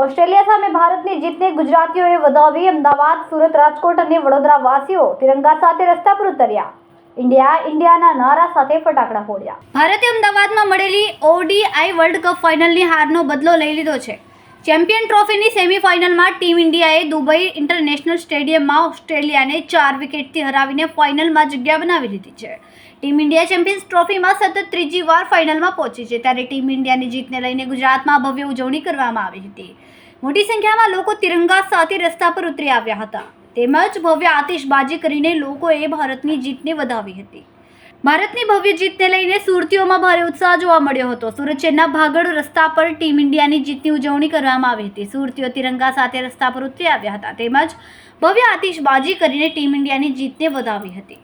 Australia સામે ભારતની જીતને ગુજરાતીઓએ વધાવી. અમદાવાદ, સુરત, રાજકોટ અને વડોદરા વાસીઓ તિરંગા સાથે રસ્તા પર ઉતર્યા. ઇન્ડિયા ઇન્ડિયાના નારા સાથે ફટાકડા ફોડ્યા. ભારતે અમદાવાદમાં મળેલી ODI વર્લ્ડ કપ ફાઇનલની હારનો બદલો લઈ લીધો છે. ચેમ્પિયન ટ્રોફીની સેમીફાઇનલમાં ટીમ ઇન્ડિયાએ દુબઈ ઇન્ટરનેશનલ સ્ટેડિયમમાં ઓસ્ટ્રેલિયાને 4 વિકેટથી હરાવીને ફાઇનલમાં જગ્યા બનાવી લીધી છે. ટીમ ઇન્ડિયા ચેમ્પિયન્સ ટ્રોફીમાં સતત ત્રીજી વાર ફાઇનલમાં પહોંચી છે. ત્યારે ટીમ ઇન્ડિયાની જીતને લઈને ગુજરાતમાં ભવ્ય ઉજવણી કરવામાં આવી હતી. મોટી સંખ્યામાં લોકો તિરંગા સાથે રસ્તા પર ઉતરી આવ્યા હતા. તેમજ ભવ્ય આતિશબાજી કરીને લોકોએ ભારતની જીતને વધાવી હતી. ભારતની ભવ્ય જીતને લઈને સુરતીઓમાં ભારે ઉત્સાહ જોવા મળ્યો હતો. સુરત શહેરના ભાગળ રસ્તા પર ટીમ ઇન્ડિયાની જીતની ઉજવણી કરવામાં આવી હતી. સુરતીઓ તિરંગા સાથે રસ્તા પર ઉતરી આવ્યા હતા. તેમજ ભવ્ય આતિશબાજી કરીને ટીમ ઇન્ડિયાની જીતને વધાવી હતી.